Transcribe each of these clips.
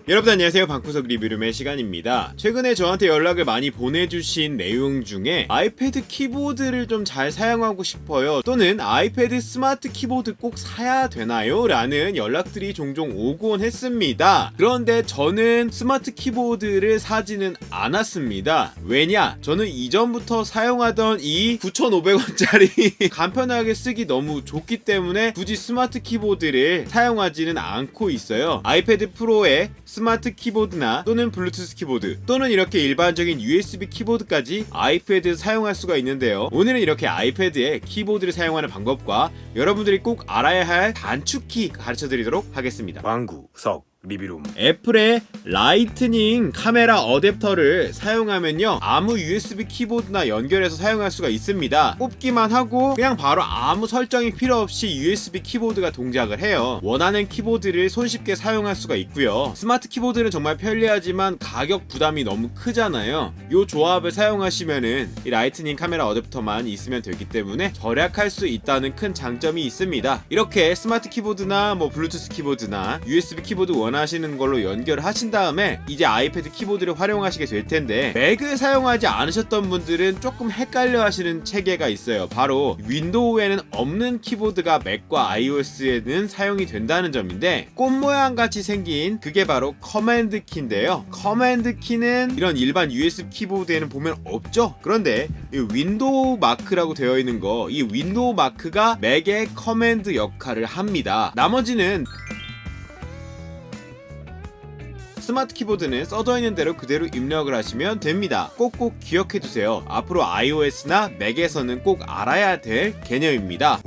여러분 안녕하세요. 방구석 리뷰룸의 시간입니다. 최근에 저한테 연락을 많이 보내주신 내용 중에 아이패드 키보드를 좀 잘 사용하고 싶어요, 또는 아이패드 스마트 키보드 꼭 사야 되나요? 라는 연락들이 종종 오곤 했습니다. 그런데 저는 스마트 키보드를 사지는 않았습니다. 왜냐? 저는 이전부터 사용하던 이 9,500원짜리 간편하게 쓰기 너무 좋기 때문에 굳이 스마트 키보드를 사용하지는 않고 있어요. 아이패드 프로의 스마트 키보드나 또는 블루투스 키보드 또는 이렇게 일반적인 USB 키보드까지 아이패드에서 사용할 수가 있는데요. 오늘은 이렇게 아이패드에 키보드를 사용하는 방법과 여러분들이 꼭 알아야 할 단축키 가르쳐 드리도록 하겠습니다. 방구석 리뷰룸. 애플의 라이트닝 카메라 어댑터를 사용하면요, 아무 USB 키보드나 연결해서 사용할 수가 있습니다. 꼽기만 하고 그냥 바로 아무 설정이 필요 없이 USB 키보드가 동작을 해요. 원하는 키보드를 손쉽게 사용할 수가 있고요. 스마트 키보드는 정말 편리하지만 가격 부담이 너무 크잖아요. 이 조합을 사용하시면은 이 라이트닝 카메라 어댑터만 있으면 되기 때문에 절약할 수 있다는 큰 장점이 있습니다. 이렇게 스마트 키보드나 블루투스 키보드나 USB 키보드 원하시는 걸로 연결하신 다음에 이제 아이패드 키보드를 활용하시게 될 텐데, 맥을 사용하지 않으셨던 분들은 조금 헷갈려 하시는 체계가 있어요. 바로 윈도우에는 없는 키보드가 맥과 iOS에는 사용이 된다는 점인데, 꽃 모양 같이 생긴 그게 바로 커맨드 키인데요. 커맨드 키는 이런 일반 USB 키보드에는 보면 없죠. 그런데 이 윈도우 마크라고 되어 있는 거, 이 윈도우 마크가 맥의 커맨드 역할을 합니다. 나머지는 스마트 키보드는 써져 있는 대로 그대로 입력을 하시면 됩니다. 꼭꼭 기억해두세요. 앞으로 iOS나 맥에서는 꼭 알아야 될 개념입니다.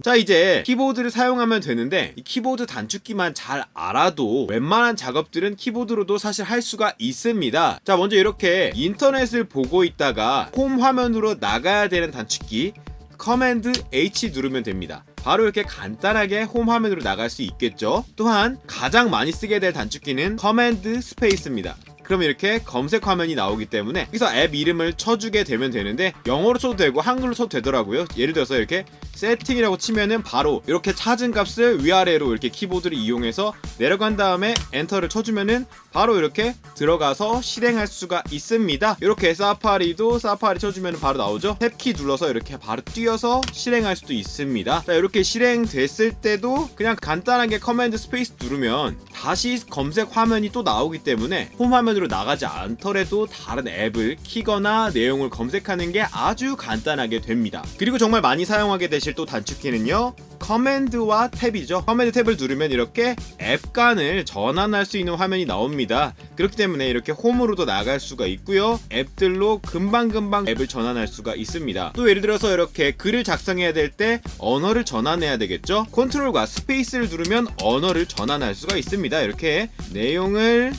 자, 이제 키보드를 사용하면 되는데, 이 키보드 단축키만 잘 알아도 웬만한 작업들은 키보드로도 사실 할 수가 있습니다. 자, 먼저 이렇게 인터넷을 보고 있다가 홈 화면으로 나가야 되는 단축키 커맨드 H 누르면 됩니다. 바로 이렇게 간단하게 홈 화면으로 나갈 수 있겠죠. 또한 가장 많이 쓰게 될 단축키는 커맨드 스페이스입니다. 그럼 이렇게 검색 화면이 나오기 때문에 여기서 앱 이름을 쳐주게 되면 되는데, 영어로 쳐도 되고 한글로 쳐도 되더라고요. 예를 들어서 이렇게 세팅이라고 치면은 바로 이렇게 찾은 값을 위아래로 이렇게 키보드를 이용해서 내려간 다음에 엔터를 쳐주면은 바로 이렇게 들어가서 실행할 수가 있습니다. 이렇게 사파리도 사파리 쳐주면 바로 나오죠. 탭키 눌러서 이렇게 바로 뛰어서 실행할 수도 있습니다. 자, 이렇게 실행됐을 때도 그냥 간단하게 커맨드 스페이스 누르면 다시 검색 화면이 또 나오기 때문에 홈 화면으로 나가지 않더라도 다른 앱을 키거나 내용을 검색하는 게 아주 간단하게 됩니다. 그리고 정말 많이 사용하게 되실 또 단축키는요, 커맨드와 탭이죠. 커맨드 탭을 누르면 이렇게 앱간을 전환할 수 있는 화면이 나옵니다. 그렇기 때문에 이렇게 홈으로도 나갈 수가 있고요, 앱들로 금방금방 앱을 전환할 수가 있습니다. 또 예를 들어서 이렇게 글을 작성해야 될 때 언어를 전환해야 되겠죠. 컨트롤과 스페이스를 누르면 언어를 전환할 수가 있습니다. 이렇게 내용을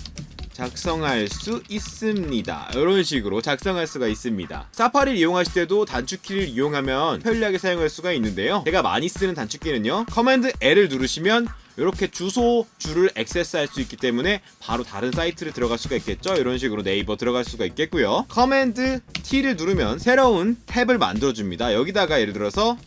작성할 수 있습니다. 이런 식으로 작성할 수가 있습니다. 사파리를 이용하실 때도 단축키를 이용하면 편리하게 사용할 수가 있는데요, 제가 많이 쓰는 단축키는요, 커맨드 L을 누르시면 이렇게 주소줄을 액세스할 수 있기 때문에 바로 다른 사이트를 들어갈 수가 있겠죠. 이런 식으로 네이버 들어갈 수가 있겠고요. 커맨드 T를 누르면 새로운 탭을 만들어줍니다. 여기다가 예를 들어서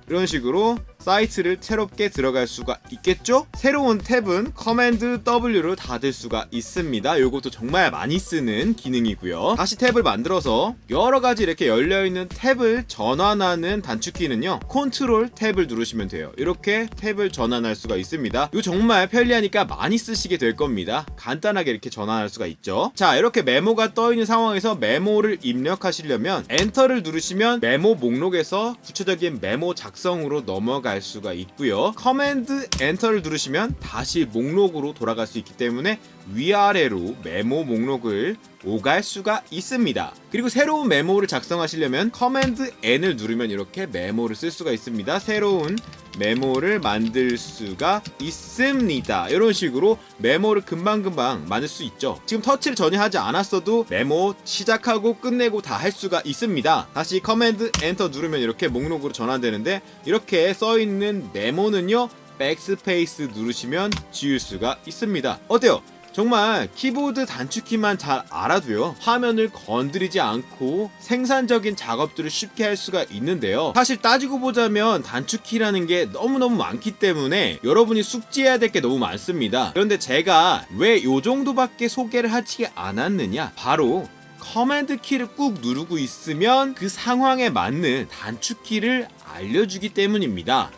이런 식으로 사이트를 새롭게 들어갈 수가 있겠죠? 새로운 탭은 커맨드 W를 닫을 수가 있습니다. 이것도 정말 많이 쓰는 기능이고요. 다시 탭을 만들어서 여러가지 이렇게 열려있는 탭을 전환하는 단축키는요, 컨트롤 탭을 누르시면 돼요. 이렇게 탭을 전환할 수가 있습니다. 이거 정말 편리하니까 많이 쓰시게 될 겁니다. 간단하게 이렇게 전환할 수가 있죠. 자, 이렇게 메모가 떠있는 상황에서 메모를 입력하시려면 엔터를 누르시면 메모 목록에서 구체적인 메모 작성으로 넘어갈 수가 있고요. 커맨드 엔터를 누르시면 다시 목록으로 돌아갈 수 있기 때문에 위아래로 메모 목록을 오갈 수가 있습니다. 그리고 새로운 메모를 작성하시려면 커맨드 N을 누르면 이렇게 메모를 쓸 수가 있습니다. 새로운 메모를 만들 수가 있습니다. 이런 식으로 메모를 금방금방 만들 수 있죠. 지금 터치를 전혀 하지 않았어도 메모 시작하고 끝내고 다 할 수가 있습니다. 다시 커맨드 엔터 누르면 이렇게 목록으로 전환되는데, 이렇게 써있는 메모는요, 백스페이스 누르시면 지울 수가 있습니다. 어때요? 정말 키보드 단축키만 잘 알아도요, 화면을 건드리지 않고 생산적인 작업들을 쉽게 할 수가 있는데요. 사실 따지고 보자면 단축키라는 게 너무너무 많기 때문에 여러분이 숙지해야 될 게 너무 많습니다. 그런데 제가 왜 요 정도밖에 소개를 하지 않았느냐, 바로 커맨드 키를 꾹 누르고 있으면 그 상황에 맞는 단축키를 알려주기 때문입니다.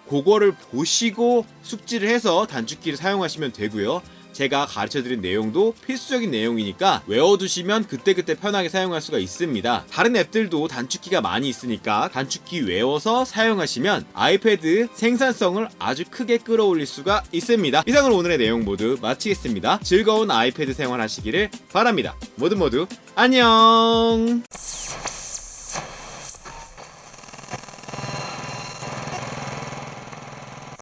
그거를 보시고 숙지를 해서 단축키를 사용하시면 되고요. 제가 가르쳐드린 내용도 필수적인 내용이니까 외워두시면 그때그때 편하게 사용할 수가 있습니다. 다른 앱들도 단축키가 많이 있으니까 단축키 외워서 사용하시면 아이패드 생산성을 아주 크게 끌어올릴 수가 있습니다. 이상으로 오늘의 내용 모두 마치겠습니다. 즐거운 아이패드 생활 하시기를 바랍니다. 모두 안녕.